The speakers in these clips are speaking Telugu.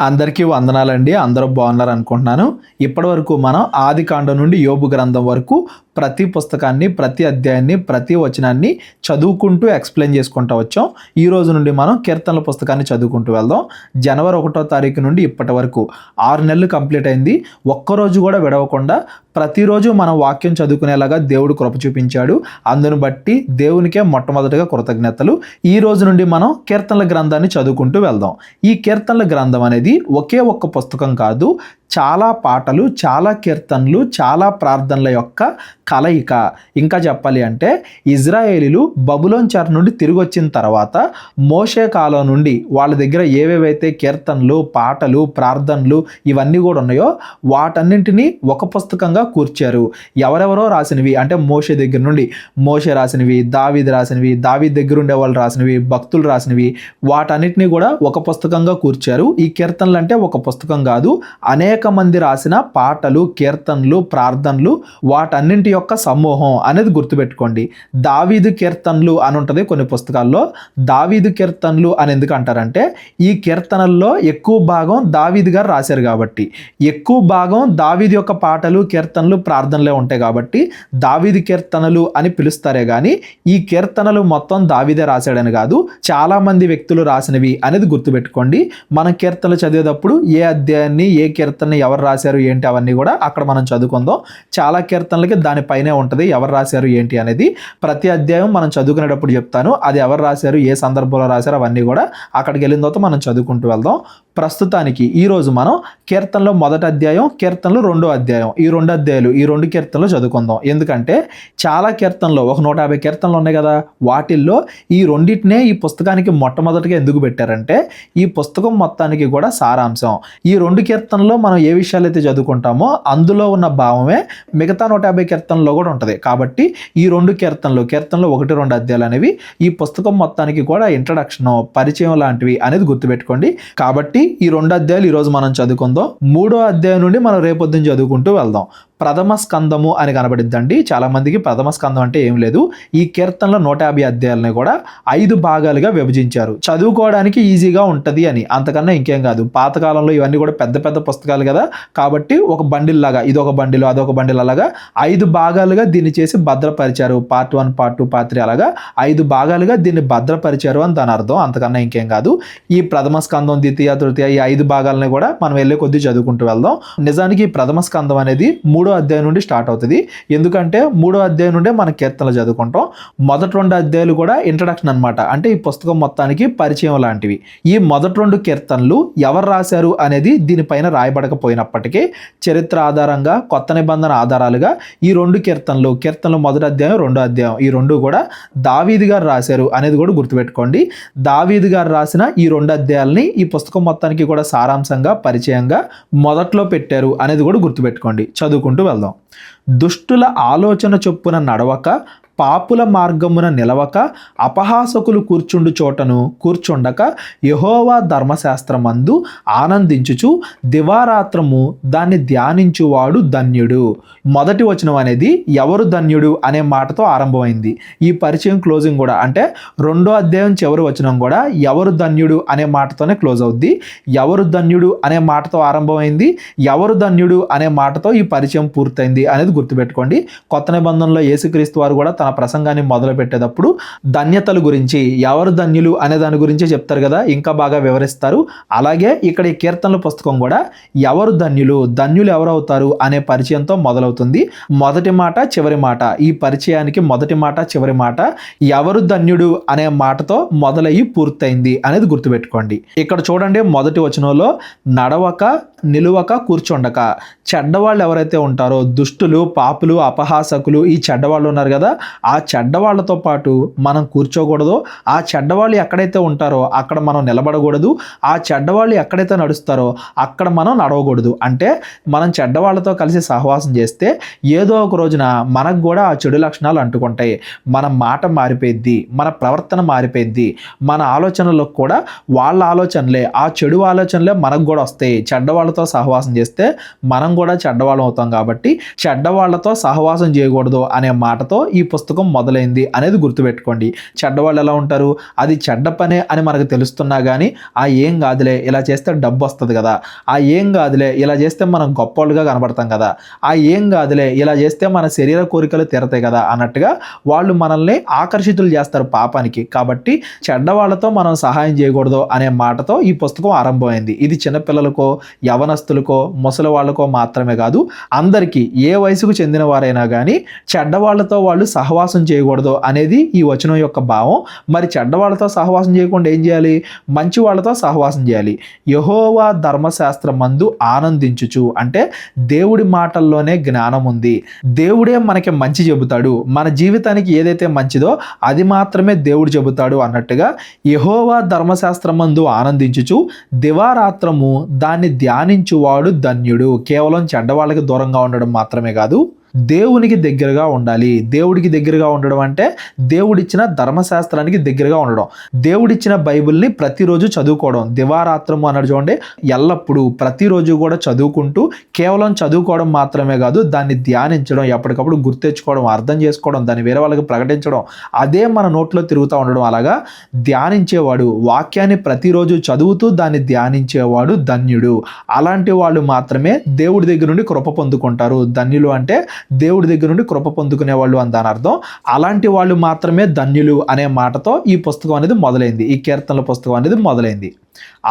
అందరికీ వందనాలండి. అందరూ బాగున్నారు అనుకుంటున్నాను. ఇప్పటివరకు మనం ఆదికాండం నుండి యోబు గ్రంథం వరకు ప్రతి పుస్తకాన్ని, ప్రతి అధ్యాయాన్ని, ప్రతి వచనాన్ని చదువుకుంటూ ఎక్స్ప్లెయిన్ చేసుకుంటూ వచ్చాం. ఈ రోజు నుండి మనం కీర్తనల పుస్తకాన్ని చదువుకుంటూ వెళ్దాం. జనవరి 1వ తారీఖు నుండి ఇప్పటి వరకు 6 నెలలు కంప్లీట్ అయింది. ఒక్కరోజు కూడా విడవకుండా ప్రతిరోజు మనం వాక్యం చదువుకునేలాగా దేవుడు కృప చూపించాడు. అందును బట్టి దేవునికే మొట్టమొదటిగా కృతజ్ఞతలు. ఈ రోజు నుండి మనం కీర్తనల గ్రంథాన్ని చదువుకుంటూ వెళ్దాం. ఈ కీర్తనల గ్రంథం అనేది ఒకే ఒక్క పుస్తకం కాదు, చాలా పాటలు, చాలా కీర్తనలు, చాలా ప్రార్థనల యొక్క కలయిక. ఇంకా చెప్పాలి అంటే ఇజ్రాయేలీలు బబులోను చెర నుండి తిరిగి వచ్చిన తర్వాత మోషే కాలం నుండి వాళ్ళ దగ్గర ఏవేవైతే కీర్తనలు, పాటలు, ప్రార్థనలు ఇవన్నీ కూడా ఉన్నాయో వాటన్నింటినీ ఒక పుస్తకంగా కూర్చారు. ఎవరెవరో రాసినవి అంటే మోషే దగ్గర నుండి మోషే రాసినవి, దావీదు రాసినవి, దావీదు దగ్గర ఉండే వాళ్ళు రాసినవి, భక్తులు రాసినవి, వాటన్నిటినీ కూడా ఒక పుస్తకంగా కూర్చారు. ఈ కీర్తనలు అంటే ఒక పుస్తకం కాదు, అనేక మంది రాసిన పాటలు, కీర్తనలు, ప్రార్థనలు, వాటన్నింటి యొక్క సమూహం అనేది గుర్తుపెట్టుకోండి. దావీదు కీర్తనలు అని ఉంటుంది కొన్ని పుస్తకాల్లో. దావీదు కీర్తనలు అని ఎందుకు అంటారంటే ఈ కీర్తనల్లో ఎక్కువ భాగం దావీదు గారు రాశారు కాబట్టి, ఎక్కువ భాగం దావీదు యొక్క పాటలు, కీర్తనలు, ప్రార్థనలే ఉంటాయి కాబట్టి దావీదు కీర్తనలు అని పిలుస్తారే కానీ ఈ కీర్తనలు మొత్తం దావీదే రాశాడని కాదు, చాలా మంది వ్యక్తులు రాసినవి అనేది గుర్తుపెట్టుకోండి. మనం కీర్తనలు చదివేటప్పుడు ఏ అధ్యాయాన్ని, ఏ కీర్తన ఎవరు రాశారు ఏంటి అవన్నీ కూడా అక్కడ మనం చదువుకుందాం. చాలా కీర్తనలకి దానిపైనే ఉంటుంది ఎవరు రాశారు ఏంటి అనేది. ప్రతి అధ్యాయం మనం చదువుకునేటప్పుడు చెప్తాను, అది ఎవరు రాశారు, ఏ సందర్భంలో రాశారు అవన్నీ కూడా అక్కడికి వెళ్ళిన తర్వాత మనం చదువుకుంటూ వెళ్దాం. ప్రస్తుతానికి ఈరోజు మనం కీర్తనలో మొదటి అధ్యాయం, కీర్తనలు 2వ అధ్యాయం, ఈ 2 అధ్యాయాలు, ఈ 2 కీర్తనలు చదువుకుందాం. ఎందుకంటే చాలా కీర్తనలు, ఒక 150 కీర్తనలు ఉన్నాయి కదా, వాటిల్లో ఈ రెండింటినే ఈ పుస్తకానికి మొట్టమొదటిగా ఎందుకు పెట్టారంటే ఈ పుస్తకం మొత్తానికి కూడా సారాంశం. ఈ 2 కీర్తనలో మనం ఏ విషయాలు అయితే చదువుకుంటామో అందులో ఉన్న భావమే మిగతా 150 కీర్తనలో కూడా ఉంటుంది. కాబట్టి ఈ 2 కీర్తనలు 1, 2 అధ్యాయాలు అనేవి ఈ పుస్తకం మొత్తానికి కూడా ఇంట్రడక్షన్, పరిచయం లాంటివి అనేది గుర్తుపెట్టుకోండి. కాబట్టి ఈ 2 అధ్యాయాలు ఈరోజు మనం చదువుకుందాం. 3వ అధ్యాయం నుండి మనం రేపొద్దున చదువుకుంటూ వెళ్దాం. ప్రథమ స్కందము అని కనబడిద్దండి. చాలా మందికి ప్రథమ స్కందం అంటే ఏం లేదు. ఈ కీర్తనలో 150 అధ్యాయాలని కూడా 5 భాగాలుగా విభజించారు, చదువుకోవడానికి ఈజీగా ఉంటుంది అని, అంతకన్నా ఇంకేం కాదు. పాతకాలంలో ఇవన్నీ కూడా పెద్ద పెద్ద పుస్తకాలు కదా, కాబట్టి ఒక బండిల్ లాగా, ఇదొక బండిల్, అదొక బండిల్, అలాగా 5 భాగాలుగా దీన్ని చేసి భద్రపరిచారు. పార్ట్ 1, పార్ట్ 2, పార్ట్ 3 అలాగా 5 భాగాలుగా దీన్ని భద్రపరిచారు అని దాని అర్థం, అంతకన్నా ఇంకేం కాదు. ఈ ప్రథమ స్కందం, ద్వితీయ, తృతీయ, ఈ 5 భాగాలని కూడా మనం వెళ్ళే కొద్దీ చదువుకుంటూ వెళ్దాం. నిజానికి ఈ ప్రథమ స్కందం అనేది 3వ అధ్యాయం నుండి స్టార్ట్ అవుతుంది. ఎందుకంటే 3వ అధ్యాయం నుండే మన కీర్తనలు చదువుకుంటాం. మొదటి 2 అధ్యాయాలు కూడా ఇంట్రడక్షన్ అనమాట, అంటే ఈ పుస్తకం మొత్తానికి పరిచయం లాంటివి. ఈ మొదటి 2 కీర్తనలు ఎవరు రాశారు అనేది దీనిపైన రాయబడకపోయినప్పటికీ చరిత్ర ఆధారంగా, కొత్త నిబంధన ఆధారాలుగా ఈ 2 కీర్తనలు మొదటి అధ్యాయం, 2వ అధ్యాయం, ఈ 2 కూడా దావీదు గారు రాశారు అనేది కూడా గుర్తుపెట్టుకోండి. దావీదు గారు రాసిన ఈ 2 అధ్యాయాలని ఈ పుస్తకం మొత్తానికి కూడా సారాంశంగా, పరిచయంగా మొదట్లో పెట్టారు అనేది కూడా గుర్తుపెట్టుకోండి. చదువుకుంటూ వెళ్దాం. దుష్టుల ఆలోచన చొప్పున నడవక, పాపుల మార్గమున నిలవక, అపహాసకులు కూర్చుండు చోటను కూర్చుండక, యెహోవా ధర్మశాస్త్రమందు ఆనందించుచు దివారాత్రము దాన్ని ధ్యానించువాడు ధన్యుడు. మొదటి వచనం అనేది ఎవరు ధన్యుడు అనే మాటతో ఆరంభమైంది. ఈ పరిచయం క్లోజింగ్ కూడా, అంటే 2వ అధ్యాయం చివరి వచనం కూడా ఎవరు ధన్యుడు అనే మాటతోనే క్లోజ్ అవుద్ది. ఎవరు ధన్యుడు అనే మాటతో ఆరంభమైంది, ఎవరు ధన్యుడు అనే మాటతో ఈ పరిచయం పూర్తయింది అనేది గుర్తుపెట్టుకోండి. కొత్త నిబంధనలో యేసుక్రీస్తు వారు కూడా తన ప్రసంగాన్ని మొదలు పెట్టేటప్పుడు ధన్యతల గురించి, ఎవరు ధన్యులు అనే దాని గురించి చెప్తారు కదా, ఇంకా బాగా వివరిస్తారు. అలాగే ఇక్కడ ఈ కీర్తనల పుస్తకం కూడా ఎవరు ధన్యులు, ధన్యులు ఎవరు అవుతారు అనే పరిచయంతో మొదలవుతుంది. మొదటి మాట, చివరి మాట, ఈ పరిచయానికి మొదటి మాట, చివరి మాట ఎవరు ధన్యుడు అనే మాటతో మొదలయ్యి పూర్తయింది అనేది గుర్తుపెట్టుకోండి. ఇక్కడ చూడండి, మొదటి వచనంలో నడవక, నిలువక, కూర్చుండక, చెడ్డవాళ్ళు ఎవరైతే ఉంటారో, దుష్టులు, పాపులు, అపహాసకులు, ఈ చెడ్డవాళ్ళు ఉన్నారు కదా, ఆ చెడ్డవాళ్లతో పాటు మనం కూర్చోకూడదు. ఆ చెడ్డవాళ్ళు ఎక్కడైతే ఉంటారో అక్కడ మనం నిలబడకూడదు. ఆ చెడ్డవాళ్ళు ఎక్కడైతే నడుస్తారో అక్కడ మనం నడవకూడదు. అంటే మనం చెడ్డవాళ్ళతో కలిసి సహవాసం చేస్తే ఏదో ఒక రోజున మనకు కూడా ఆ చెడు లక్షణాలు అంటుకుంటాయి. మన మాట మారిపోయిద్ది, మన ప్రవర్తన మారిపోయిద్ది, మన ఆలోచనలకు కూడా వాళ్ళ ఆలోచనలే, ఆ చెడు ఆలోచనలే మనకు కూడా వస్తాయి. చెడ్డవాళ్ళ చెడ్డవాళ్ళతో సహవాసం చేస్తే మనం కూడా చెడ్డవాళ్ళం అవుతాం. కాబట్టి చెడ్డవాళ్లతో సహవాసం చేయకూడదు అనే మాటతో ఈ పుస్తకం మొదలైంది అనేది గుర్తుపెట్టుకోండి. చెడ్డవాళ్ళు ఎలా ఉంటారు, అది చెడ్డ పనే అని మనకు తెలుస్తున్నా కానీ ఏం కాదులే ఇలా చేస్తే డబ్బు వస్తుంది కదా, ఏం కాదులే ఇలా చేస్తే మనం గొప్పవాళ్ళుగా కనబడతాం కదా, ఏం కాదులే ఇలా చేస్తే మన శరీర కోరికలు తీరతాయి కదా అన్నట్టుగా వాళ్ళు మనల్ని ఆకర్షితులు చేస్తారు పాపానికి. కాబట్టి చెడ్డవాళ్లతో మనం సహాయం చేయకూడదు అనే మాటతో ఈ పుస్తకం ఆరంభమైంది. ఇది చిన్నపిల్లలకో, యవనస్తులకో, ముసలి వాళ్ళకో మాత్రమే కాదు, అందరికీ ఏ వయసుకు చెందిన వారైనా కానీ చెడ్డవాళ్లతో వాళ్ళు సహవాసం చేయకూడదు అనేది ఈ వచనం యొక్క భావం. మరి చెడ్డవాళ్లతో సహవాసం చేయకుండా ఏం చేయాలి, మంచి వాళ్ళతో సహవాసం చేయాలి. యెహోవా ధర్మశాస్త్రమందు ఆనందించుచు అంటే దేవుడి మాటల్లోనే జ్ఞానం ఉంది. దేవుడే మనకి మంచి చెబుతాడు, మన జీవితానికి ఏదైతే మంచిదో అది మాత్రమే దేవుడు చెబుతాడు అన్నట్టుగా యెహోవా ధర్మశాస్త్రమందు ఆనందించుచు దివారాత్రము దాన్ని ధ్యానించువాడు ధన్యుడు. కేవలం చెడ్డవాళ్ళకి దూరంగా ఉండడం మాత్రమే కాదు, దేవునికి దగ్గరగా ఉండాలి. దేవుడికి దగ్గరగా ఉండడం అంటే దేవుడిచ్చిన ధర్మశాస్త్రానికి దగ్గరగా ఉండడం, దేవుడిచ్చిన బైబిల్ని ప్రతిరోజు చదువుకోవడం. దివారాత్రము అన్నాడు చూడండి, ఎల్లప్పుడూ ప్రతిరోజు కూడా చదువుకుంటూ కేవలం చదువుకోవడం మాత్రమే కాదు, దాన్ని ధ్యానించడం, ఎప్పటికప్పుడు గుర్తెచ్చుకోవడం, అర్థం చేసుకోవడం, దాన్ని వేరే వాళ్ళకి ప్రకటించడం, అదే మన నోట్లో తిరుగుతూ ఉండడం. అలాగా ధ్యానించేవాడు, వాక్యాన్ని ప్రతిరోజు చదువుతూ దాన్ని ధ్యానించేవాడు ధన్యుడు. అలాంటి వాళ్ళు మాత్రమే దేవుడి దగ్గర నుండి కృప పొందుకుంటారు. ధన్యులు అంటే దేవుడి దగ్గర నుండి కృప పొందుకునే వాళ్ళు అని దాని అర్థం. అలాంటి వాళ్ళు మాత్రమే ధన్యులు అనే మాటతో ఈ పుస్తకం అనేది మొదలైంది, ఈ కీర్తనల పుస్తకం అనేది మొదలైంది.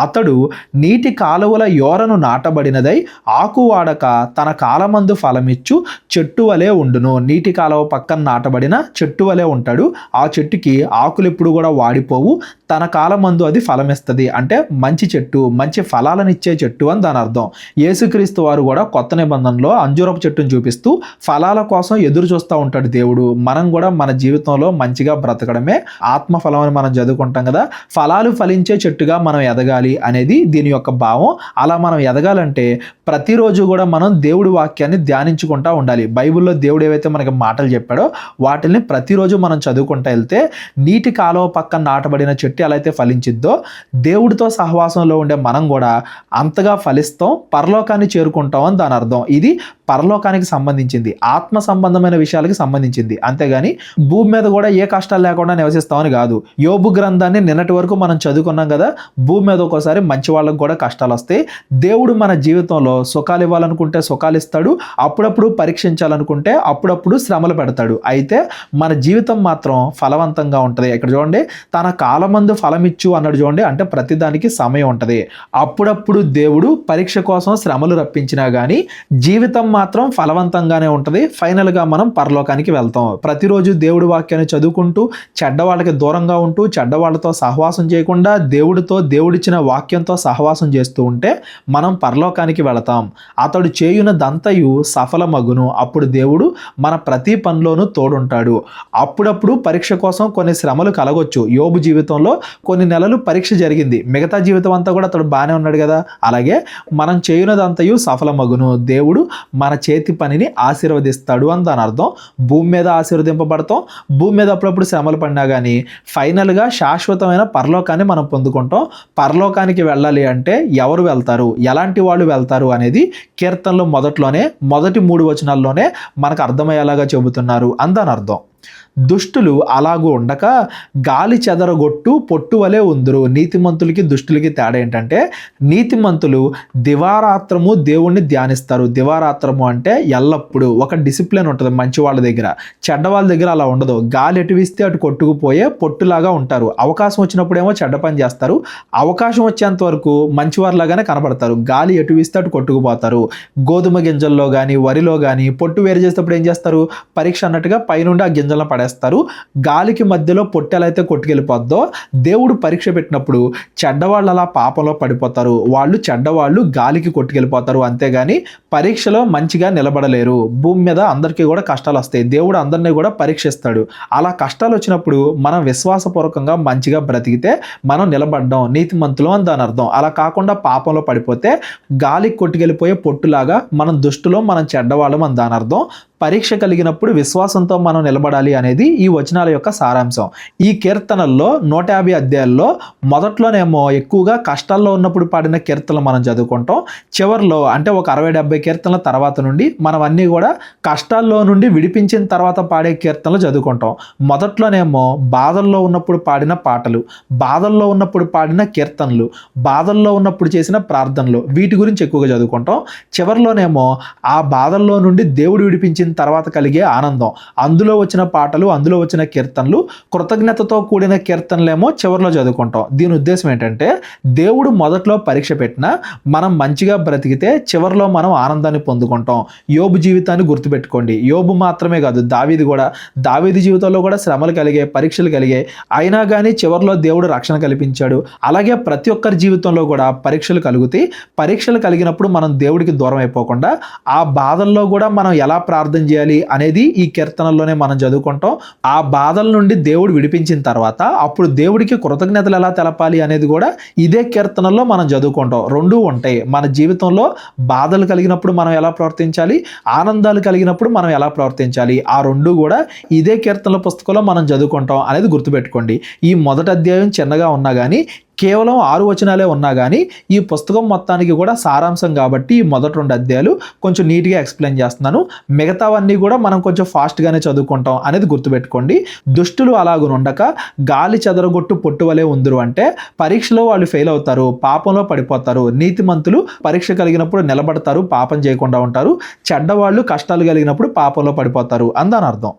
అతడు నీటి కాలువల యోరను నాటబడినదై ఆకు వాడక తన కాలమందు ఫలమిచ్చు చెట్టు వలె ఉండును. నీటి కాలువ పక్కన నాటబడిన చెట్టు వలె ఉంటాడు. ఆ చెట్టుకి ఆకులు ఎప్పుడు కూడా వాడిపోవు, తన కాలమందు అది ఫలమిస్తుంది. అంటే మంచి చెట్టు, మంచి ఫలాలను ఇచ్చే చెట్టు అని దాని అర్థం. యేసుక్రీస్తు వారు కూడా కొత్త నిబంధనలో అంజూరపు చెట్టును చూపిస్తూ ఫలాల కోసం ఎదురు చూస్తూ ఉంటాడు దేవుడు. మనం కూడా మన జీవితంలో మంచిగా బ్రతకడమే ఆత్మఫలం అని మనం చదువుకుంటాం కదా. ఫలాలు ఫలించే చెట్టుగా మనం ఎదగాలి అనేది దీని యొక్క భావం. అలా మనం ఎదగాలంటే ప్రతిరోజు కూడా మనం దేవుడి వాక్యాన్ని ధ్యానించుకుంటూ ఉండాలి. బైబిల్లో దేవుడు ఏవైతే మనకి మాటలు చెప్పాడో వాటిని ప్రతిరోజు మనం చదువుకుంటూ వెళ్తే నీటి కాలువ పక్కన నాటబడిన చెట్టు ఎలా అయితే ఫలించిద్దో, దేవుడితో సహవాసంలో ఉండే మనం కూడా అంతగా ఫలిస్తాం, పరలోకాన్ని చేరుకుంటాం అని దాని అర్థం. ఇది పరలోకానికి సంబంధించింది, ఆత్మ సంబంధమైన విషయాలకి సంబంధించింది. అంతేగాని భూమి మీద కూడా ఏ కష్టాలు లేకుండా నివసిస్తామని కాదు. యోబు గ్రంథాన్ని నిన్నటి వరకు మనం చదువుకున్నాం కదా. భూమి మీద ఒక్కోసారి మంచి వాళ్ళకు కూడా కష్టాలు వస్తాయి. దేవుడు మన జీవితంలో సుఖాలు ఇవ్వాలనుకుంటే సుఖాలు ఇస్తాడు, అప్పుడప్పుడు పరీక్షించాలనుకుంటే అప్పుడప్పుడు శ్రమలు పెడతాడు. అయితే మన జీవితం మాత్రం ఫలవంతంగా ఉంటుంది. ఇక్కడ చూడండి, తన కాలమందు ఫలమిచ్చు అన్నాడు చూడండి, అంటే ప్రతిదానికి సమయం ఉంటుంది. అప్పుడప్పుడు దేవుడు పరీక్ష కోసం శ్రమలు రప్పించినా కానీ జీవితం మాత్రం ఫలవంతంగానే ఉంటుంది. ఫైనల్గా మనం పరలోకానికి వెళ్తాం. ప్రతిరోజు దేవుడి వాక్యాన్ని చదువుకుంటూ చెడ్డవాళ్ళకి దూరంగా ఉంటూ చెడ్డవాళ్ళతో సహవాసం చేయకుండా దేవుడితో, దేవుడిచ్చిన వాక్యంతో సహవాసం చేస్తూ ఉంటే మనం పరలోకానికి వెళతాం. అతడు చేయునదంతయు సఫలమగును. అప్పుడు దేవుడు మన ప్రతి పనిలోనూ తోడుంటాడు. అప్పుడప్పుడు పరీక్ష కోసం కొన్ని శ్రమలు కలగొచ్చు. యోబు జీవితంలో కొన్ని నెలలు పరీక్ష జరిగింది, మిగతా జీవితం అంతా కూడా అతడు బాగానే ఉన్నాడు కదా. అలాగే మనం చేయునదంతయు సఫలమగును. దేవుడు మన చేతి పనిని ఆశీర్వదిస్తాడు అని దాని అర్థం. భూమి మీద ఆశీర్వదింపబడతాం, భూమి మీద అప్పుడప్పుడు శ్రమలు పడినా కానీ ఫైనల్గా శాశ్వతమైన పరలోకాన్ని మనం పొందుకుంటాం. పరలోకానికి వెళ్ళాలి అంటే ఎవరు వెళ్తారు, ఎలాంటి వాళ్ళు వెళ్తారు అనేది కీర్తనలో మొదటి 3 వచనాల్లోనే మనకు అర్థమయ్యేలాగా చెబుతున్నారు అని దాని అర్థం. దుష్టులు అలాగూ ఉండక గాలి చెదరగొట్టు పొట్టు వలె ఉందురు. నీతిమంతులకి దుష్టులకి తేడా ఏంటంటే, నీతిమంతులు దివారాత్రము దేవుణ్ణి ధ్యానిస్తారు. దివారాత్రము అంటే ఎల్లప్పుడూ ఒక డిసిప్లిన్ ఉంటుంది మంచి వాళ్ళ దగ్గర. చెడ్డ వాళ్ళ దగ్గర అలా ఉండదు. గాలి ఎటు వీస్తే అటు కొట్టుకుపోయే పొట్టులాగా ఉంటారు. అవకాశం వచ్చినప్పుడేమో చెడ్డ పని చేస్తారు, అవకాశం వచ్చేంత వరకు మంచివారిలాగానే కనబడతారు. గాలి ఎటు వీస్తే అటు కొట్టుకుపోతారు. గోధుమ గింజల్లో కానీ వరిలో కానీ పొట్టు వేరు చేసేటప్పుడు ఏం చేస్తారు, పరీక్ష అన్నట్టుగా పైనుండి ఆ గింజలను పడేస్తారు. గాలికి మధ్యలో పొట్టెలైతే కొట్టుకెళ్ళిపోద్దో, దేవుడు పరీక్ష పెట్టినప్పుడు చెడ్డవాళ్ళు అలా పాపంలో పడిపోతారు. వాళ్ళు చెడ్డవాళ్ళు గాలికి కొట్టుకెళ్ళిపోతారు. అంతేగాని పరీక్షలో మంచిగా నిలబడలేరు. భూమి మీద అందరికీ కూడా కష్టాలు వస్తాయి. దేవుడు అందరినీ కూడా పరీక్షిస్తాడు. అలా కష్టాలు వచ్చినప్పుడు మనం విశ్వాసపూర్వకంగా మంచిగా బ్రతికితే మనం నిలబడ్డాం, నీతిమంతులు అని దాని అర్థం. అలా కాకుండా పాపంలో పడిపోతే గాలికి కొట్టుకెళ్ళిపోయే పొట్టులాగా మనం దుష్టులో, మనం చెడ్డవాళ్ళం అని దాని అర్థం. పరీక్ష కలిగినప్పుడు విశ్వాసంతో మనం నిలబడాలి అనేది ఈ వచనాల యొక్క సారాంశం. ఈ కీర్తనల్లో 150 అధ్యాయాల్లో మొదట్లోనేమో ఎక్కువగా కష్టాల్లో ఉన్నప్పుడు పాడిన కీర్తనలు మనం చదువుకుంటాం. చివరిలో అంటే ఒక 60-70 కీర్తనల తర్వాత నుండి మనం అన్నీ కూడా కష్టాల్లో నుండి విడిపించిన తర్వాత పాడే కీర్తనలు చదువుకుంటాం. మొదట్లోనేమో బాధల్లో ఉన్నప్పుడు పాడిన పాటలు, బాధల్లో ఉన్నప్పుడు పాడిన కీర్తనలు, బాధల్లో ఉన్నప్పుడు చేసిన ప్రార్థనలు, వీటి గురించి ఎక్కువగా చదువుకుంటాం. చివరిలోనేమో ఆ బాధల్లో నుండి దేవుడు విడిపించిన తర్వాత కలిగే ఆనందం, అందులో వచ్చిన పాటలు, అందులో వచ్చిన కీర్తనలు, కృతజ్ఞతతో కూడిన కీర్తనలేమో చివరిలో చదువుకుంటాం. దీని ఉద్దేశం ఏంటంటే దేవుడు మొదట్లో పరీక్ష పెట్టినా మనం మంచిగా బ్రతికితే చివరిలో మనం ఆనందాన్ని పొందుకుంటాం. యోబు జీవితాన్ని గుర్తుపెట్టుకోండి. యోబు మాత్రమే కాదు, దావీదు జీవితంలో కూడా శ్రమలు కలిగాయి, పరీక్షలు కలిగాయి. అయినా కానీ చివరిలో దేవుడు రక్షణ కల్పించాడు. అలాగే ప్రతి ఒక్కరి జీవితంలో కూడా పరీక్షలు కలుగుతాయి. పరీక్షలు కలిగినప్పుడు మనం దేవుడికి దూరం అయిపోకుండా ఆ బాధల్లో కూడా మనం ఎలా ప్రార్థన చేయాలి అనేది ఈ కీర్తనల్లోనే మనం చదువుకుంటాం. ఆ బాధల నుండి దేవుడు విడిపించిన తర్వాత అప్పుడు దేవుడికి కృతజ్ఞతలు ఎలా తెలపాలి అనేది కూడా ఇదే కీర్తనల్లో మనం చదువుకుంటాం. రెండూ ఉంటాయి. మన జీవితంలో బాధలు కలిగినప్పుడు మనం ఎలా ప్రవర్తించాలి, ఆనందాలు కలిగినప్పుడు మనం ఎలా ప్రవర్తించాలి, ఆ రెండు కూడా ఇదే కీర్తనల పుస్తకంలో మనం చదువుకుంటాం అనేది గుర్తుపెట్టుకోండి. ఈ మొదటి అధ్యాయం చిన్నగా ఉన్నా కానీ, కేవలం 6 వచనాలే ఉన్నా కానీ ఈ పుస్తకం మొత్తానికి కూడా సారాంశం కాబట్టి ఈ మొదటి 2 అధ్యాయాలు కొంచెం నీట్గా ఎక్స్ప్లెయిన్ చేస్తున్నాను. మిగతావన్నీ కూడా మనం కొంచెం ఫాస్ట్గానే చదువుకుంటాం అనేది గుర్తుపెట్టుకోండి. దుష్టులు అలాగునుండక గాలి చెదరగొట్టు పొట్టువలే ఉందరు అంటే పరీక్షలో వాళ్ళు ఫెయిల్ అవుతారు, పాపంలో పడిపోతారు. నీతిమంతులు పరీక్ష కలిగినప్పుడు నిలబడతారు, పాపం చేయకుండా ఉంటారు. చెడ్డవాళ్ళు కష్టాలు కలిగినప్పుడు పాపంలో పడిపోతారు అందని అర్థం.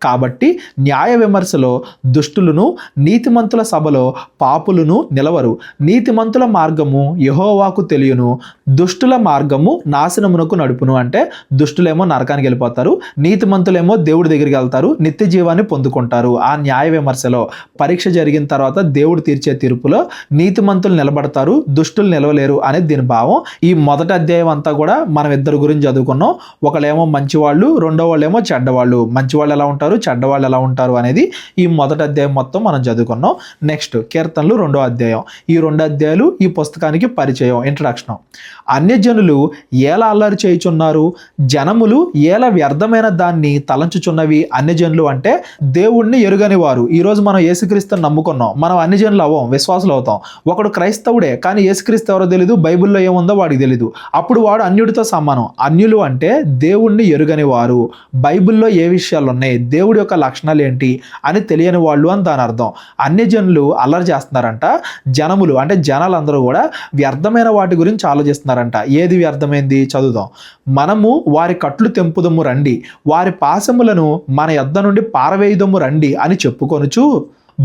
కాబట్టి న్యాయ విమర్శలో దుష్టులను, నీతిమంతుల సభలో పాపులను నిలబడతారు. నీతిమంతుల మార్గము యెహోవాకు తెలియను, దుష్టుల మార్గము నాశనమునకు నడుపును అంటే దుష్టులేమో నరకానికి వెళ్ళిపోతారు, నీతిమంతులేమో దేవుడి దగ్గరికి వెళ్తారు, నిత్య జీవాన్ని పొందుకుంటారు. ఆ న్యాయ విమర్శలో పరీక్ష జరిగిన తర్వాత దేవుడు తీర్చే తీర్పులో నీతిమంతులు నిలబడతారు, దుష్టులు నిలవలేరు అనేది దీని భావం. ఈ మొదటి అధ్యాయం అంతా కూడా మనం ఇద్దరు గురించి చదువుకున్నాం. ఒకళ్ళేమో మంచివాళ్ళు, రెండో వాళ్ళేమో చెడ్డవాళ్ళు. మంచివాళ్ళు ఎలా ఉంటారు, చెడ్డవాళ్ళు ఎలా ఉంటారు అనేది ఈ మొదటి అధ్యాయం మొత్తం మనం చదువుకున్నాం. నెక్స్ట్ కీర్తనలు 2వ అధ్యాయం. ఈ 2 అధ్యాయాలు ఈ పుస్తకానికి పరిచయం, ఇంట్రడక్షన్. అన్యజనులు ఏల అల్లరి చేయుచున్నారు, జనములు ఏల వ్యర్థమైన దాన్ని తలంచుచున్నవి. అన్యజనులు అంటే దేవుణ్ణి ఎరుగని వారు. ఈరోజు మనం యేసుక్రీస్తుని నమ్ముకున్నాం, మనం అన్యజనులు అవ్వం, విశ్వాసులు అవుతాం. ఒకడు క్రైస్తవుడే కానీ యేసుక్రీస్తు ఎవరో తెలీదు, బైబిల్లో ఏముందో వాడికి తెలీదు, అప్పుడు వాడు అన్యుడితో సమానం. అన్యులు అంటే దేవుణ్ణి ఎరుగని వారు, బైబిల్లో ఏ విషయాలు ఉన్నాయి, దేవుడి యొక్క లక్షణాలు ఏంటి అని తెలియని వాళ్ళు అని దాని అర్థం. అన్యజనులు అల్లరి చేస్తున్నారంట, జనములు అంటే జనాలందరూ కూడా వ్యర్థమైన వాటి గురించి ఆలోచిస్తున్నారంట. ఏది వ్యర్థమైంది చదువుదాం. మనము వారి కట్లు తెంపుదము రండి, వారి పాశములను మన యొద్ద నుండి పారవేయుదము రండి అని చెప్పుకొనుచు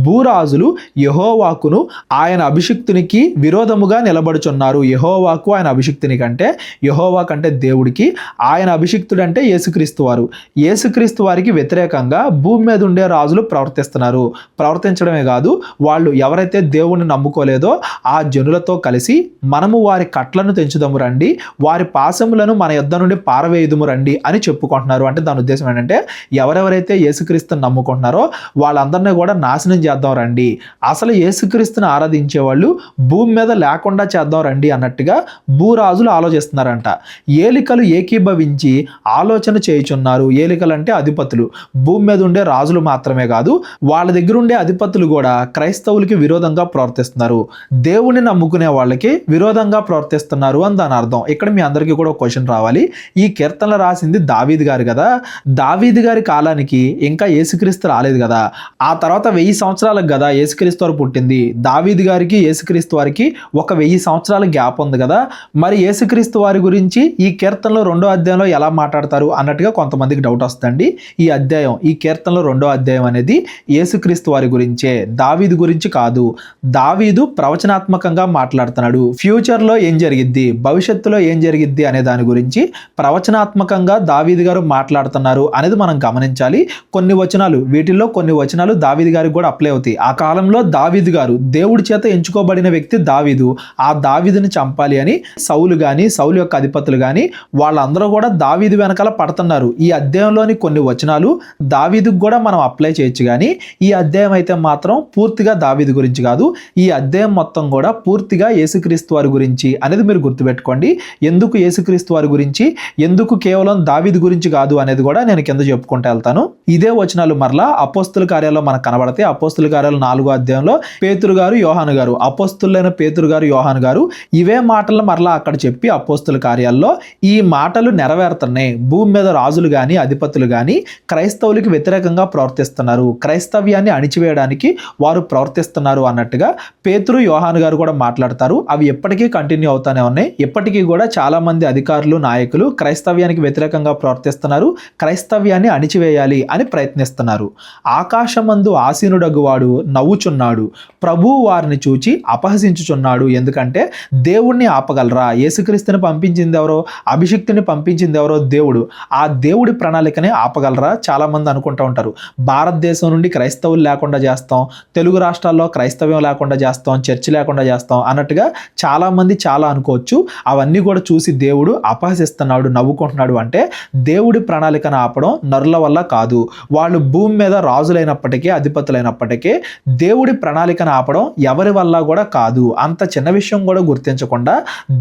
భూరాజులు యెహోవాకును ఆయన అభిషిక్తునికి విరోధముగా నిలబడుచున్నారు. యెహోవాకు ఆయన అభిషిక్తుని కంటే, యెహోవా కంటే దేవుడికి, ఆయన అభిషిక్తుడు అంటే యేసుక్రీస్తు వారు. యేసుక్రీస్తు వారికి వ్యతిరేకంగా భూమి మీద ఉండే రాజులు ప్రవర్తిస్తున్నారు. ప్రవర్తించడమే కాదు, వాళ్ళు ఎవరైతే దేవుణ్ణి నమ్ముకోలేదో ఆ జనులతో కలిసి మనము వారి కట్లను తెంచుదము రండి, వారి పాశములను మన యొద్ద నుండి పారవేయుదుము రండి అని చెప్పుకుంటున్నారు. అంటే దాని ఉద్దేశం ఏంటంటే ఎవరెవరైతే యేసుక్రీస్తుని నమ్ముకుంటున్నారో వాళ్ళందరినీ కూడా నాశనం చేద్దాం రండి, అసలు యేసుక్రీస్తుని ఆరాధించే వాళ్ళు భూమి మీద లేకుండా చేద్దాం రండి అన్నట్టుగా భూరాజులు ఆలోచిస్తున్నారంట. ఏలికలు ఏకీభవించి ఆలోచన చేయుచున్నారు. ఏలికలు అంటే అధిపతులు, భూమి మీద ఉండే రాజులు మాత్రమే కాదు, వాళ్ళ దగ్గర ఉండే అధిపతులు కూడా క్రైస్తవులకి విరోధంగా ప్రవర్తిస్తున్నారు, దేవుని నమ్ముకునే వాళ్ళకి విరోధంగా ప్రవర్తిస్తున్నారు అని దాని అర్థం. ఇక్కడ మీ అందరికీ కూడా ఒక క్వశ్చన్ రావాలి. ఈ కీర్తనలు రాసింది దావీదు గారు కదా, దావీదు గారి కాలానికి ఇంకా యేసుక్రీస్తు రాలేదు కదా, ఆ తర్వాత 1000 సంవత్సరాలకు కదా యేసుక్రీస్తు వారు పుట్టింది. దావీదు గారికి యేసుక్రీస్తు వారికి ఒక 1000 సంవత్సరాల గ్యాప్ ఉంది కదా, మరి యేసుక్రీస్తు వారి గురించి ఈ కీర్తనలో 2వ అధ్యాయంలో ఎలా మాట్లాడతారు అన్నట్టుగా కొంతమందికి డౌట్ వస్తుంది. ఈ కీర్తనలో 2వ అధ్యాయం అనేది యేసుక్రీస్తు వారి గురించే, దావీదు గురించి కాదు. దావీదు ప్రవచనాత్మకంగా మాట్లాడుతున్నాడు. ఫ్యూచర్లో ఏం జరిగిద్ది, భవిష్యత్తులో ఏం జరిగిద్ది అనే దాని గురించి ప్రవచనాత్మకంగా దావీదు గారు మాట్లాడుతున్నారు అనేది మనం గమనించాలి. కొన్ని వచనాలు, వీటిల్లో కొన్ని వచనాలు దావీదు గారికి కూడా అప్లై అవుతాయి. ఆ కాలంలో దావీదు గారు దేవుడి చేత ఎంచుకోబడిన వ్యక్తి దావీదు. ఆ దావీదుని చంపాలి అని సౌలు గాని, సౌలు యొక్క అధిపతులు గాని వాళ్ళందరూ కూడా దావీదు వెనకాల పడుతున్నారు. ఈ అధ్యాయంలోని కొన్ని వచనాలు దావీదుకు కూడా మనం అప్లై చేయొచ్చు, కానీ ఈ అధ్యాయం అయితే మాత్రం పూర్తిగా దావీదు గురించి కాదు. ఈ అధ్యాయం మొత్తం కూడా పూర్తిగా యేసుక్రీస్తు వారి గురించి అనేది మీరు గుర్తుపెట్టుకోండి. ఎందుకు యేసుక్రీస్తు వారి గురించి, ఎందుకు కేవలం దావీదు గురించి కాదు అనేది కూడా నేను కింద చెప్పుకుంటూ వెళ్తాను. ఇదే వచనాలు మరలా అపోస్తుల కార్యాల్లో మనకు కనబడతాయి. అపోస్తుల కార్యాలు 4వ అధ్యాయంలో పేతురు గారు, యోహాను గారు, అపోస్తులైన పేతురు గారు, యోహాను గారు ఇవే మాటలు మరలా అక్కడ చెప్పి అపోస్తుల కార్యాల్లో ఈ మాటలు నెరవేరుతున్నాయి. భూమి మీద రాజులు గాని, అధిపతులు గాని క్రైస్తవులకి వ్యతిరేకంగా ప్రవర్తిస్తున్నారు, క్రైస్తవ్యాన్ని అణిచివేయడానికి వారు ప్రవర్తిస్తున్నారు అన్నట్టుగా పేతురు, యోహాను గారు కూడా మాట్లాడతారు. అవి ఎప్పటికీ కంటిన్యూ అవుతానే ఉన్నాయి. ఇప్పటికీ కూడా చాలా మంది అధికారులు, నాయకులు క్రైస్తవ్యానికి వ్యతిరేకంగా ప్రవర్తిస్తున్నారు, క్రైస్తవ్యాన్ని అణిచివేయాలి అని ప్రయత్నిస్తున్నారు. ఆకాశమందు ఆసీనుడగువాడు నవ్వుచున్నాడు, ప్రభువు వారిని చూచి అపహసించుచున్నాడు. ఎందుకంటే దేవుణ్ణి ఆపగలరా? యేసుక్రీస్తుని పంపించింది ఎవరో, అభిషిక్తుని పంపించింది ఎవరో దేవుడు. ఆ దేవుడి ప్రణాళికనే ఆపగలరా? చాలా మంది అనుకుంటూ ఉంటారు, భారతదేశం నుండి క్రైస్తవులు లేకుండా చేస్తాం, తెలుగు రాష్ట్రాల్లో క్రైస్తవ్యం లేకుండా చేస్తాం, చర్చి లేకుండా చేస్తాం అన్నట్టుగా చాలా మంది చాలా అనుకోవచ్చు. అవన్నీ కూడా చూసి దేవుడు అపహసిస్తున్నాడు, నవ్వుకుంటున్నాడు. అంటే దేవుడి ప్రణాళికను ఆపడం నరుల వల్ల కాదు. వాళ్ళు భూమి మీద రాజులైనప్పటికీ, అధిపతులైనప్పటికీ దేవుడి ప్రణాళికను ఆపడం ఎవరి వల్ల కూడా కాదు. అంత చిన్న విషయం కూడా గుర్తించకుండా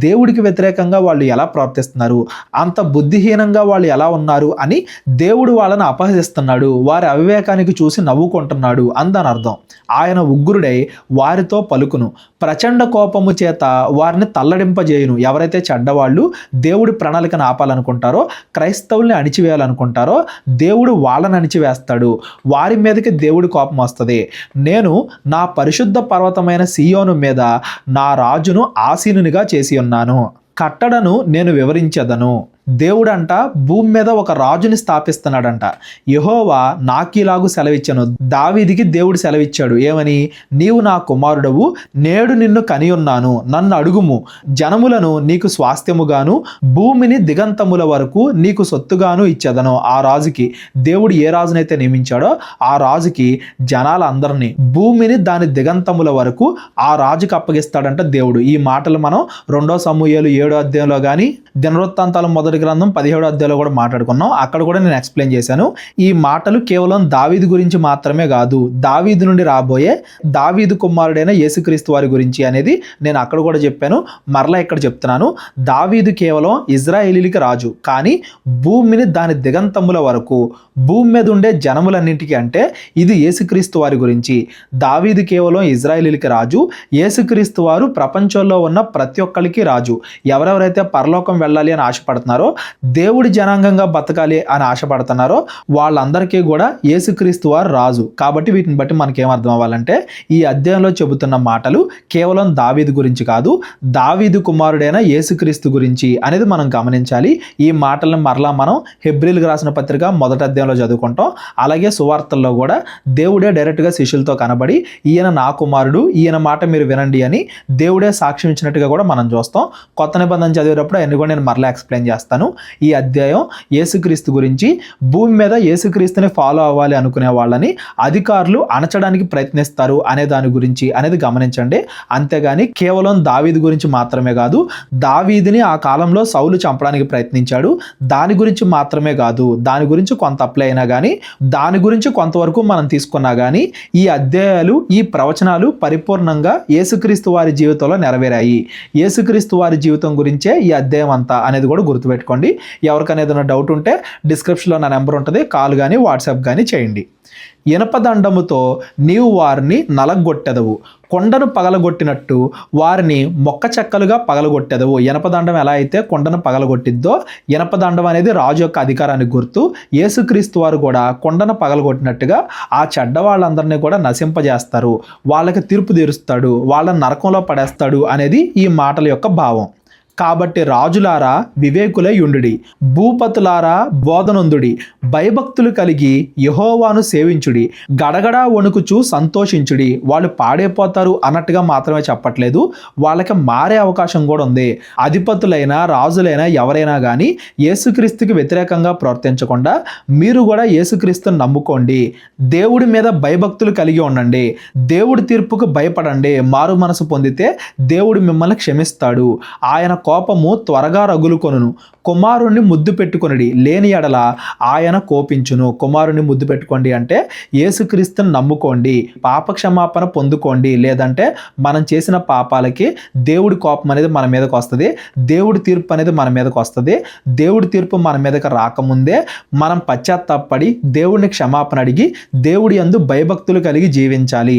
దేవుడికి వ్యతిరేకంగా వాళ్ళు ఎలా ప్రవర్తిస్తున్నారు, అంత బుద్ధిహీనంగా వాళ్ళు ఎలా ఉన్నారు అని దేవుడు వాళ్ళని అపహసిస్తున్నాడు, వారి అవివేకానికి చూసి నవ్వుకుంటున్నాడు అందని అర్థం. ఆయన ఉగ్రుడై వారితో పలుకును, ప్రచండ కోపము చేత వారిని తల్లడింపజేయును. ఎవరైతే చెడ్డవాళ్ళు దేవుడి ప్రణాళికను ఆపాలనుకుంటారో, క్రైస్తవుల్ని అణిచివేయాలనుకుంటారో దేవుడు వాళ్ళని అణిచివేస్తాడు. వారి మీదకి దేవుడి కోపం వస్తుంది. నేను నా పరిశుద్ధ పర్వతమైన సియోను మీద నా రాజును ఆసీనునిగా చేసి ఉన్నాను, కట్టడను నేను వివరించెదను. దేవుడంట భూమి మీద ఒక రాజుని స్థాపిస్తున్నాడంట. యెహోవా నాకీలాగు సెలవిచ్చాను. దావీదికి దేవుడు సెలవిచ్చాడు ఏమని? నీవు నా కుమారుడవు, నేడు నిన్ను కనియున్నాను, నన్ను అడుగుము, జనములను నీకు స్వాస్థ్యముగాను, భూమిని దిగంతముల వరకు నీకు సొత్తుగాను ఇచ్చేదను. ఆ రాజుకి దేవుడు ఏ రాజునైతే నియమించాడో ఆ రాజుకి జనాలందరినీ, భూమిని దాని దిగంతముల వరకు ఆ రాజుకి అప్పగిస్తాడంట దేవుడు. ఈ మాటలు మనం 2 సమూయేలు 7వ అధ్యాయంలో కానీ, దినవృత్తాంతాల మొదటి గ్రంథం 17వ అధ్యాయంలో కూడా మాట్లాడుకున్నాం. అక్కడ కూడా నేను ఎక్స్ప్లెయిన్ చేశాను. ఈ మాటలు కేవలం దావీదు గురించి మాత్రమే కాదు, దావీదు నుండి రాబోయే దావీదు కుమారుడైన యేసుక్రీస్తు వారి గురించి అనేది నేను అక్కడ కూడా చెప్పాను, మరలా ఇక్కడ చెప్తున్నాను. దావీదు కేవలం ఇజ్రాయేలీలకి రాజు, కానీ భూమిని దాని దిగంతముల వరకు, భూమి మీద ఉండే జనములన్నింటికి, అంటే ఇది యేసుక్రీస్తు వారి గురించి. దావీదు కేవలం ఇజ్రాయేలీలకి రాజు, యేసుక్రీస్తు వారు ప్రపంచంలో ఉన్న ప్రతి ఒక్కరికి రాజు. ఎవరెవరైతే పరలోకం వెళ్ళాలి అని ఆశపడుతున్నారో, దేవుడి జనాంగంగా బతకాలి అని ఆశపడుతున్నారో వాళ్ళందరికీ కూడా యేసుక్రీస్తు వారు రాజు. కాబట్టి వీటిని బట్టి మనకేం అర్థం అవ్వాలంటే ఈ అధ్యాయంలో చెబుతున్న మాటలు కేవలం దావీదు గురించి కాదు, దావీదు కుమారుడైన యేసుక్రీస్తు గురించి అనేది మనం గమనించాలి. ఈ మాటలను మరలా మనం హెబ్రీలకు రాసిన పత్రిక 1వ అధ్యాయంలో చదువుకుంటాం. అలాగే సువార్తల్లో కూడా దేవుడే డైరెక్ట్గా శిష్యులతో కనబడి ఈయన నా కుమారుడు, ఈయన మాట మీరు వినండి అని దేవుడే సాక్ష్యం ఇచ్చినట్టుగా కూడా మనం చూస్తాం. కొత్త నిబంధన చదివేటప్పుడు అన్ని కూడా నేను మరలా ఎక్స్ప్లెయిన్ చేస్తాను. ఈ అధ్యాయం యేసుక్రీస్తు గురించి. భూమి మీద యేసుక్రీస్తుని ఫాలో అవ్వాలి అనుకునే వాళ్ళని అధికారులు అణచడానికి ప్రయత్నిస్తారు అనే దాని గురించి అనేది గమనించండి. అంతేగాని కేవలం దావీదు గురించి మాత్రమే కాదు, దావీదుని ఆ కాలంలో సౌలు చంపడానికి ప్రయత్నించాడు దాని గురించి మాత్రమే కాదు, దాని గురించి కొంత అప్లై అయినా కానీ, దాని గురించి కొంతవరకు మనం తీసుకున్నా కానీ ఈ అధ్యాయాలు, ఈ ప్రవచనాలు పరిపూర్ణంగా యేసుక్రీస్తు వారి జీవితంలో నెరవేరాయి. యేసుక్రీస్తు వారి జీవితం గురించే ఈ అధ్యాయం అంతా అనేది కూడా గుర్తుపెట్టుకోండి. ఎవరికైనా ఏదైనా డౌట్ ఉంటే డిస్క్రిప్షన్లో నా నెంబర్ ఉంటుంది, కాల్ కానీ వాట్సాప్ కానీ చేయండి. ఇనపదండముతో నీవు వారిని నలగొట్టెదవు, కొండను పగలగొట్టినట్టు వారిని మొక్క చెక్కలుగా పగలగొట్టెదవు. ఇనపదండం ఎలా అయితే కొండను పగలగొట్టిద్దో, ఇనపదండం అనేది రాజు యొక్క అధికారానికి గుర్తు. యేసుక్రీస్తు వారు కూడా కొండను పగలగొట్టినట్టుగా ఆ చెడ్డ వాళ్ళందరినీ కూడా నశింపజేస్తారు, వాళ్ళకి తీర్పు తీరుస్తాడు, వాళ్ళని నరకంలో పడేస్తాడు అనేది ఈ మాటల యొక్క భావం. కాబట్టి రాజులారా వివేకులై యుండుడి, భూపతులారా బోధనందుడి, భయభక్తులు కలిగి యెహోవాను సేవించుడి, గడగడా వణుకుచు సంతోషించుడి. వాళ్ళు పాడైపోతారు అన్నట్టుగా మాత్రమే చెప్పట్లేదు, వాళ్ళకి మారే అవకాశం కూడా ఉంది. అధిపతులైనా రాజులైనా ఎవరైనా కానీ యేసుక్రీస్తుకి వ్యతిరేకంగా ప్రవర్తించకుండా మీరు కూడా యేసుక్రీస్తుని నమ్ముకోండి, దేవుడి మీద భయభక్తులు కలిగి ఉండండి, దేవుడి తీర్పుకు భయపడండి. మారు మనసు పొందితే దేవుడు మిమ్మల్ని క్షమిస్తాడు. ఆయన కోపము త్వరగా రగులుకొనును. కుమారుణ్ణి ముద్దు పెట్టుకొనిడి, లేని ఎడల ఆయన కోపించును. కుమారుణ్ణి ముద్దు పెట్టుకోండి అంటే యేసుక్రీస్తుని నమ్ముకోండి, పాప క్షమాపణ పొందుకోండి. లేదంటే మనం చేసిన పాపాలకి దేవుడి కోపం అనేది మన మీదకి వస్తుంది, దేవుడి తీర్పు అనేది మన మీదకి వస్తుంది. దేవుడి తీర్పు మన మీదకి రాకముందే మనం పశ్చాత్తాపడి దేవుడిని క్షమాపణ అడిగి దేవుడి యందు భయభక్తులు కలిగి జీవించాలి.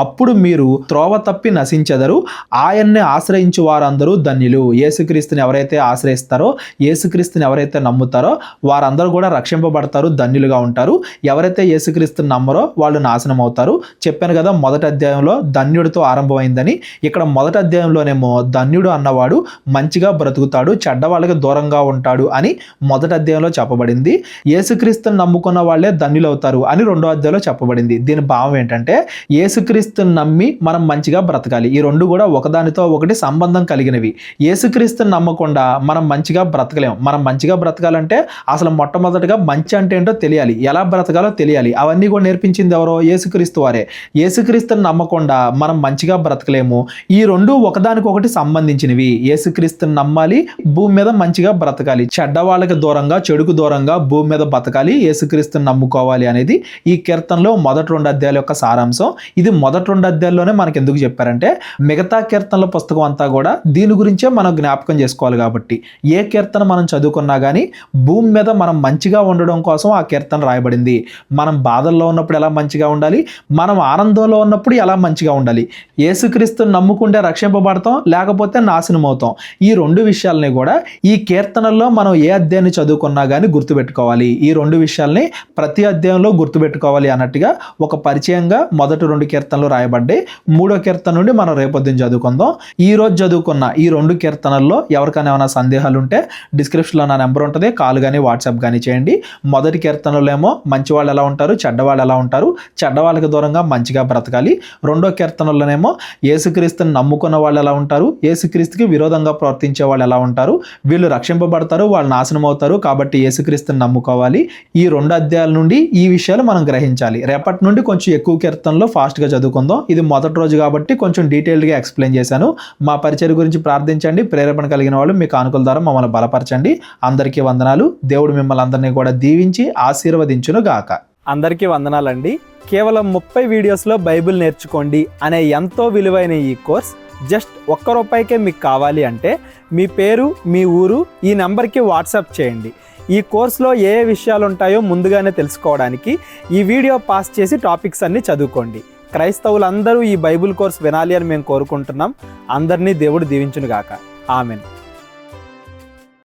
అప్పుడు మీరు త్రోవ తప్పి నశించెదరు. ఆయన్ని ఆశ్రయించు వారందరూ ధన్యులు. యేసుక్రీస్తుని ఎవరైతే ఆశ్రయిస్తారో, యేసుక్రీస్తుని ఎవరైతే నమ్ముతారో వారందరూ కూడా రక్షింపబడతారు, ధన్యులుగా ఉంటారు. ఎవరైతే యేసుక్రీస్తుని నమ్మరో వాళ్ళు నాశనం అవుతారు. చెప్పాను కదా, మొదటి అధ్యాయంలో ధన్యుడితో ఆరంభమైందని. ఇక్కడ మొదటి అధ్యాయంలోనేమో ధన్యుడు అన్నవాడు మంచిగా బ్రతుకుతాడు, చెడ్డవాళ్ళకి దూరంగా ఉంటాడు అని మొదటి అధ్యాయంలో చెప్పబడింది. యేసుక్రీస్తుని నమ్ముకున్న వాళ్ళే ధన్యులవుతారు అని రెండో అధ్యాయంలో చెప్పబడింది. దీని భావం ఏంటంటే యేసుక్రీస్తుని నమ్మి మనం మంచిగా బ్రతకాలి. ఈ రెండు కూడా ఒకదానితో ఒకటి సంబంధం కలిగినవి. యేసుక్రీస్తుని నమ్మకుండా మనం మంచిగా బ్రతకలేం. మనం మంచిగా బ్రతకాలంటే అసలు మొట్టమొదటిగా మంచి అంటే ఏంటో తెలియాలి, ఎలా బ్రతకాలో తెలియాలి. అవన్నీ కూడా నేర్పించింది ఎవరో? యేసుక్రీస్తు వారే. యేసుక్రీస్తుని నమ్మకుండా మనం మంచిగా బ్రతకలేము. ఈ రెండు ఒకదానికొకటి సంబంధించినవి. యేసుక్రీస్తుని నమ్మాలి, భూమి మీద మంచిగా బ్రతకాలి, చెడ్డ వాళ్ళకి దూరంగా చెడుకు దూరంగా భూమి మీద బతకాలి, యేసుక్రీస్తుని నమ్ముకోవాలి అనేది ఈ కీర్తనలో మొదటి 2 అధ్యాయాల యొక్క సారాంశం. ఇది మొదటి 2 అధ్యాయాల్లోనే మనకి ఎందుకు చెప్పారంటే మిగతా కీర్తనల పుస్తకం అంతా కూడా దీని గురించే మనం జ్ఞాపకం చేసుకోవాలి. కాబట్టి ఏ కీర్తన మనం చదువుకున్నా కానీ భూమి మీద మనం మంచిగా ఉండడం కోసం ఆ కీర్తన రాయబడింది. మనం బాధల్లో ఉన్నప్పుడు ఎలా మంచిగా ఉండాలి, మనం ఆనందంలో ఉన్నప్పుడు ఎలా మంచిగా ఉండాలి, యేసుక్రీస్తుని నమ్ముకుంటే రక్షింపబడతాం, లేకపోతే నాశనం అవుతాం. ఈ 2 విషయాలని కూడా ఈ కీర్తనల్లో మనం ఏ అధ్యాయాన్ని చదువుకున్నా కానీ గుర్తుపెట్టుకోవాలి. ఈ 2 విషయాల్ని ప్రతి అధ్యాయంలో గుర్తుపెట్టుకోవాలి అన్నట్టుగా ఒక పరిచయంగా మొదటి 2 కీర్తనలు రాయబడ్డాయి. 3వ కీర్తన నుండి మనం రేపొద్దున చదువుకుందాం. ఈ రోజు చదువుకున్న ఈ 2 కీర్తనల్లో ఎవరికైనా ఏమైనా సందేహాలు ఉంటే డిస్క్రిప్షన్లో నా నెంబర్ ఉంటుంది, కాల్ కానీ వాట్సాప్ కానీ చేయండి. మొదటి కీర్తనలో ఏమో మంచి వాళ్ళు ఎలా ఉంటారు, చెడ్డవాళ్ళు ఎలా ఉంటారు, చెడ్డవాళ్ళకి దూరంగా మంచిగా బ్రతకాలి. రెండో కీర్తనలోనేమో యేసుక్రీస్తుని నమ్ముకున్న వాళ్ళు ఎలా ఉంటారు, యేసుక్రీస్తుకి విరోధంగా ప్రవర్తించే వాళ్ళు ఎలా ఉంటారు, వీళ్ళు రక్షింపబడతారు, వాళ్ళు నాశనం అవుతారు, కాబట్టి యేసుక్రీస్తుని నమ్ముకోవాలి. ఈ 2 అధ్యాయాల నుండి ఈ విషయాలు మనం గ్రహించాలి. రేపటి నుండి కొంచెం ఎక్కువ కీర్తనలో ఫాస్ట్గా చదువుకుందాం. ఇది మొదటి రోజు కాబట్టి కొంచెం డీటెయిల్డ్గా ఎక్స్ప్లెయిన్ చేశాను. మా పరిచయం గురించి ప్రార్థించండి. ప్రేరేపణ కలిగిన వాళ్ళు మీ కానుకల ద్వారా మమ్మల్ని బలపరచండి. అందరికీ వందనాలు. దేవుడు మిమ్మల్ని అందరినీ కూడా దీవించి ఆశీర్వదించును గాక. అందరికీ వందనాలండి. కేవలం 30 వీడియోస్లో బైబిల్ నేర్చుకోండి అనే ఎంతో విలువైన ఈ కోర్స్ జస్ట్ ₹1 మీకు కావాలి అంటే మీ పేరు, మీ ఊరు ఈ నెంబర్కి వాట్సాప్ చేయండి. ఈ కోర్సులో ఏ విషయాలు ఉంటాయో ముందుగానే తెలుసుకోవడానికి ఈ వీడియో పాస్ చేసి టాపిక్స్ అన్నీ చదువుకోండి. క్రైస్తవులందరూ ఈ బైబిల్ కోర్స్ వినాలి అని మేము కోరుకుంటున్నాం. అందరినీ దేవుడు దీవించును గాక. ఆమెన్.